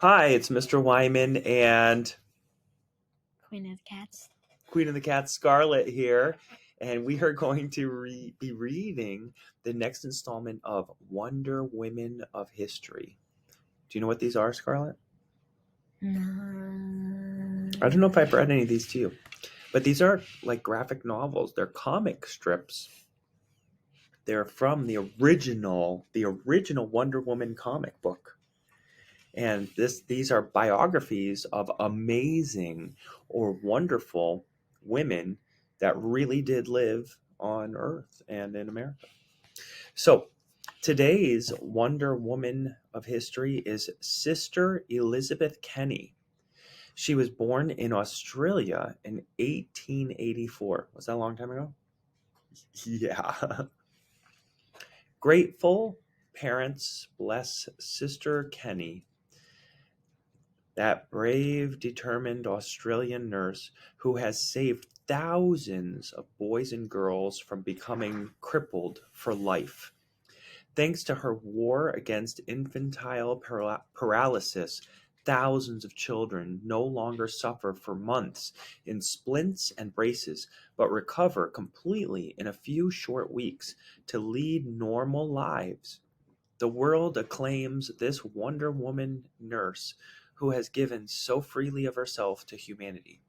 Hi, it's Mr. Wyman and Queen of Cats. Queen of the Cat Scarlet here, and we are going to be reading the next installment of Wonder Women of History. Do you know what these are, Scarlet? I don't know if I've read any of these to you, but these are like graphic novels. They're comic strips. They're from the original Wonder Woman comic book. And these are biographies of amazing or wonderful women that really did live on Earth and in America. So today's Wonder Woman of history is Sister Elizabeth Kenny. She was born in Australia in 1884. Was that a long time ago? Yeah. Grateful parents bless Sister Kenny, that brave, determined Australian nurse who has saved thousands of boys and girls from becoming crippled for life. Thanks to her war against infantile paralysis, thousands of children no longer suffer for months in splints and braces, but recover completely in a few short weeks to lead normal lives. The world acclaims this Wonder Woman nurse who has given so freely of herself to humanity.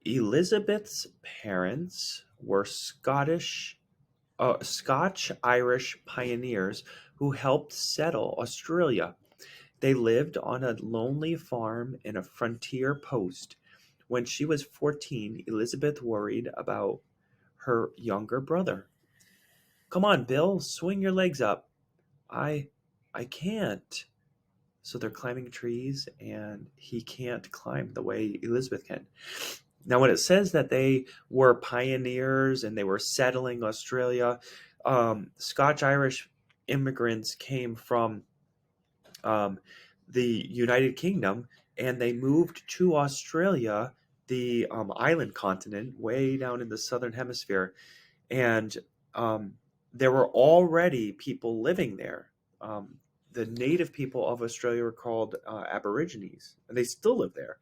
Elizabeth's parents were Scotch-Irish pioneers who helped settle Australia. They lived on a lonely farm in a frontier post. When she was 14, Elizabeth worried about her younger brother. "Come on, Bill, swing your legs up." I I can't. So they're climbing trees and he can't climb the way Elizabeth can. Now, when it says that they were pioneers and they were settling Australia, Scotch Irish immigrants came from um, the United Kingdom and they moved to Australia, the island continent, way down in the southern hemisphere. And there were already people living there. The native people of Australia were called Aborigines, and they still live there.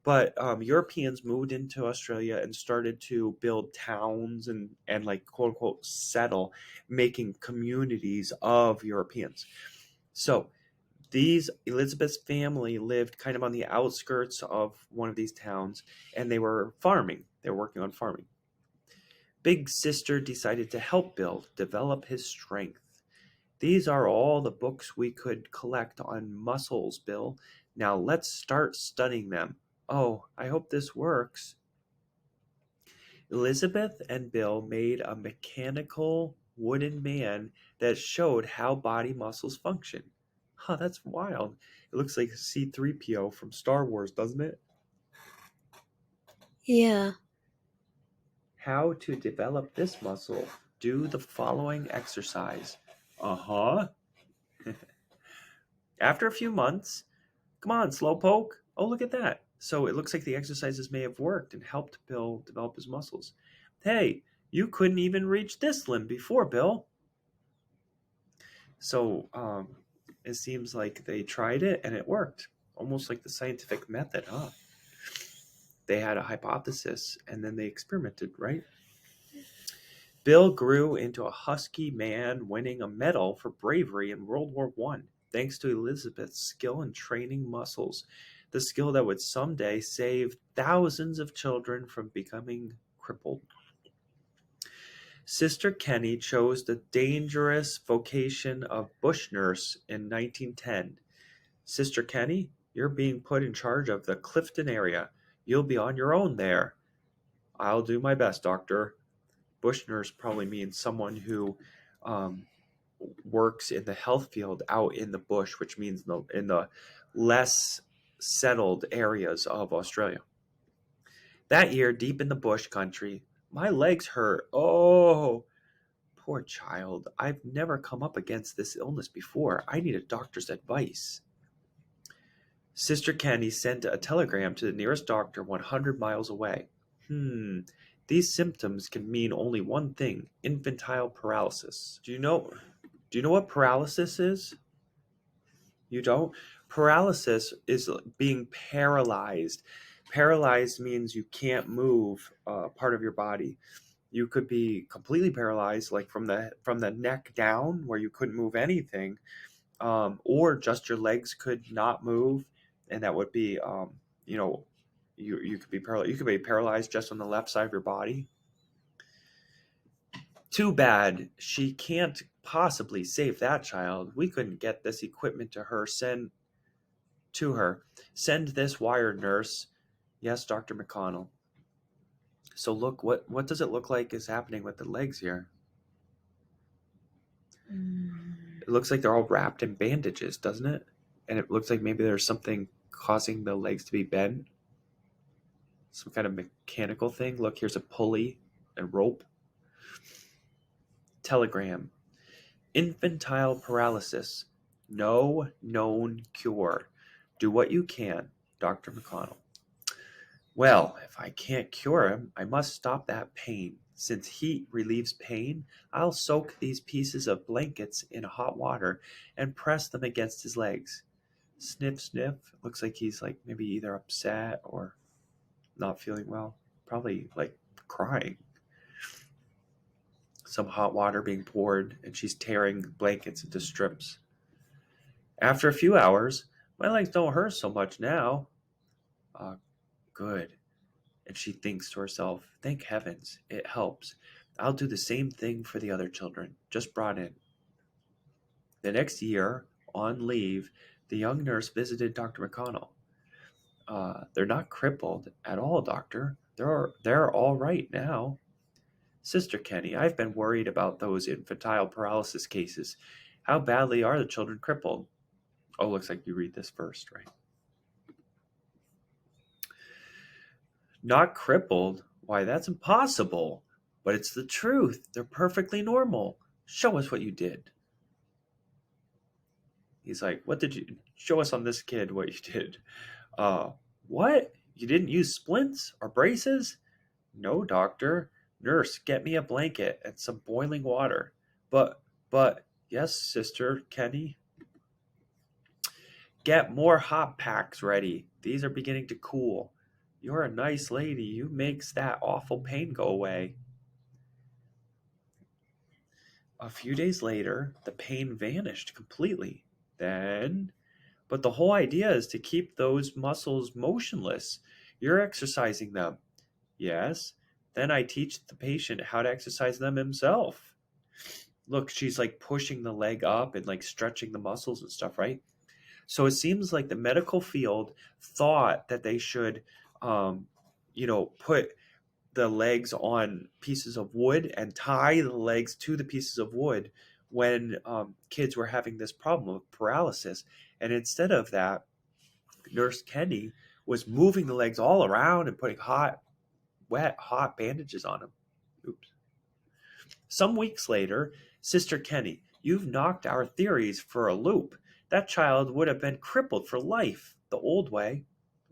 But Europeans moved into Australia and started to build towns and like quote unquote settle, making communities of Europeans. So these Elizabeth's family lived kind of on the outskirts of one of these towns, and they were farming. They were working on farming. Big Sister decided to help Bill develop his strength. "These are all the books we could collect on muscles, Bill. Now let's start studying them. Oh, I hope this works." Elizabeth and Bill made a mechanical wooden man that showed how body muscles function. Huh, that's wild. It looks like C-3PO from Star Wars, doesn't it? Yeah. How to develop this muscle. Do the following exercise. Uh-huh. After a few months, come on, Slowpoke. Oh, look at that. So it looks like the exercises may have worked and helped Bill develop his muscles. Hey, you couldn't even reach this limb before, Bill. So it seems like they tried it and it worked. Almost like the scientific method, huh? They had a hypothesis and then they experimented, right? Bill grew into a husky man, winning a medal for bravery in World War One, thanks to Elizabeth's skill in training muscles, the skill that would someday save thousands of children from becoming crippled. Sister Kenny chose the dangerous vocation of bush nurse in 1910. "Sister Kenny, you're being put in charge of the Clifton area. You'll be on your own there." "I'll do my best, doctor." Bush nurse probably means someone who um, works in the health field out in the bush, which means in the less settled areas of Australia. That year, deep in the bush country, my legs hurt. Oh, poor child. I've never come up against this illness before. I need a doctor's advice. Sister Candy sent a telegram to the nearest doctor 100 miles away. These symptoms can mean only one thing: infantile paralysis. Do you know what paralysis is? You don't? Paralysis is being paralyzed. Paralyzed means you can't move part of your body. You could be completely paralyzed, like from the neck down, where you couldn't move anything, or just your legs could not move, and that would be, you know, you could be paralyzed. You could be paralyzed just on the left side of your body. Too bad she can't possibly save that child. We couldn't get this equipment to her. Send this wire, nurse. Yes, Dr. McConnell. So look, what does it look like is happening with the legs here? Mm, It looks like they're all wrapped in bandages, doesn't it? And it looks like maybe there's something causing the legs to be bent. Some kind of mechanical thing. Look, here's a pulley and rope. Telegram. Infantile paralysis. No known cure. Do what you can, Dr. McConnell. Well, if I can't cure him, I must stop that pain. Since heat relieves pain, I'll soak these pieces of blankets in hot water and press them against his legs. Sniff, sniff. Looks like he's like maybe either upset or not feeling well. Probably like crying. Some hot water being poured, and she's tearing blankets into strips. After a few hours, my legs don't hurt so much now. Ah, good. And she thinks to herself, thank heavens, it helps. I'll do the same thing for the other children, just brought in. The next year, on leave, the young nurse visited Dr. McConnell. They're not crippled at all, doctor. They're all right now. Sister Kenny, I've been worried about those infantile paralysis cases. How badly are the children crippled? Oh, looks like you read this first, right? Not crippled? Why, that's impossible. But it's the truth. They're perfectly normal. Show us what you did. He's like, what did you show us on this kid what you did? Uh, what? You didn't use splints or braces? No, doctor. Nurse, get me a blanket and some boiling water. But, yes, Sister Kenny. Get more hot packs ready. These are beginning to cool. You're a nice lady. You makes that awful pain go away. A few days later, the pain vanished completely. Then, but the whole idea is to keep those muscles motionless. You're exercising them. Yes. Then I teach the patient how to exercise them himself. Look, she's like pushing the leg up and like stretching the muscles and stuff, right? So it seems like the medical field thought that they should, um, put the legs on pieces of wood and tie the legs to the pieces of wood when kids were having this problem of paralysis. And instead of that, Nurse Kenny was moving the legs all around and putting hot bandages on them. Oops. Some weeks later, Sister Kenny, you've knocked our theories for a loop. That child would have been crippled for life the old way.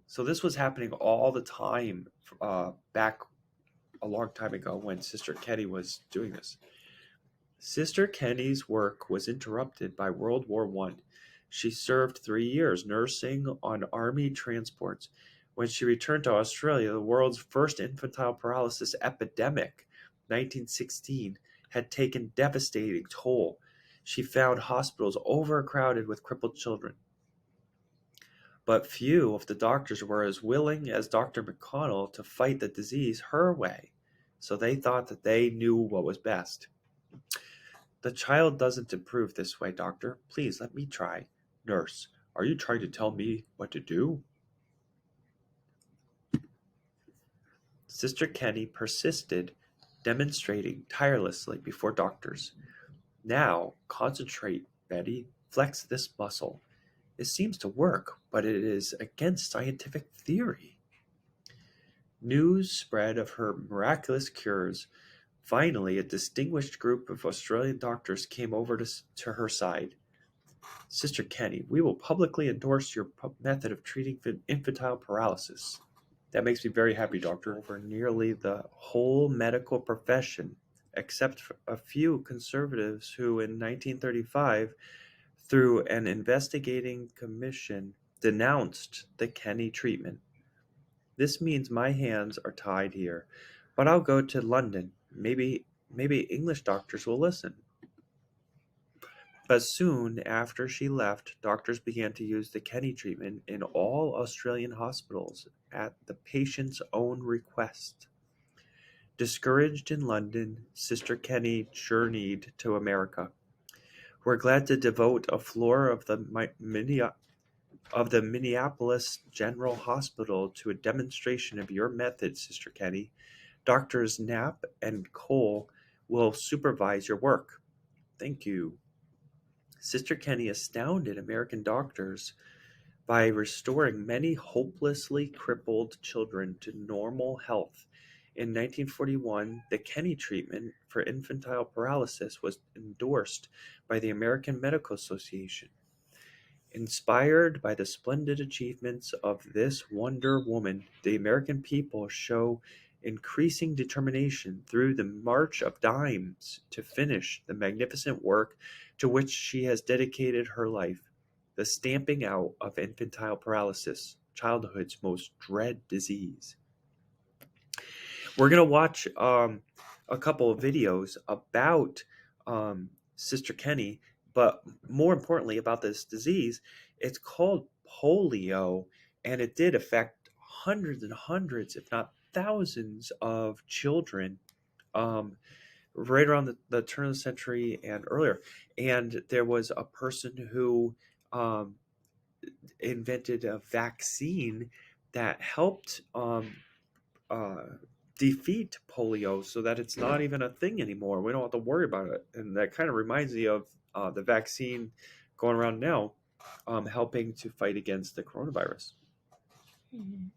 So this was happening all the time back a long time ago when Sister Kenny was doing this. Sister Kenny's work was interrupted by World War One. She served 3 years nursing on army transports. When she returned to Australia, the world's first infantile paralysis epidemic, 1916, had taken devastating toll. She found hospitals overcrowded with crippled children. But few of the doctors were as willing as Dr. McConnell to fight the disease her way, so they thought that they knew what was best. The child doesn't improve this way, doctor. Please let me try. Nurse, are you trying to tell me what to do? Sister Kenny persisted, demonstrating tirelessly before doctors. Now, concentrate, Betty. Flex this muscle. It seems to work, but it is against scientific theory. News spread of her miraculous cures. Finally, a distinguished group of Australian doctors came over to her side. Sister Kenny, we will publicly endorse your method of treating infantile paralysis. That makes me very happy, doctor. Over nearly the whole medical profession, except for a few conservatives who in 1935 through an investigating commission, denounced the Kenny treatment. This means my hands are tied here, but I'll go to London. Maybe English doctors will listen. But soon after she left, doctors began to use the Kenny treatment in all Australian hospitals at the patient's own request. Discouraged in London, Sister Kenny journeyed to America. We're glad to devote a floor of the Minneapolis General Hospital to a demonstration of your method, Sister Kenny. Doctors Knapp and Cole will supervise your work. Thank you. Sister Kenny astounded American doctors by restoring many hopelessly crippled children to normal health. In 1941, the Kenny treatment for infantile paralysis was endorsed by the American Medical Association. Inspired by the splendid achievements of this Wonder Woman, the American people show increasing determination through the March of Dimes to finish the magnificent work to which she has dedicated her life, the stamping out of infantile paralysis, childhood's most dread disease. We're going to watch a couple of videos about Sister Kenny, but more importantly about this disease. It's called polio, and it did affect hundreds and hundreds, if not thousands, of children um, right around the turn of the century and earlier. And there was a person who um, invented a vaccine that helped uh, defeat polio so that it's not even a thing anymore. We don't have to worry about it. And that kind of reminds me of the vaccine going around now, helping to fight against the coronavirus. Mhm.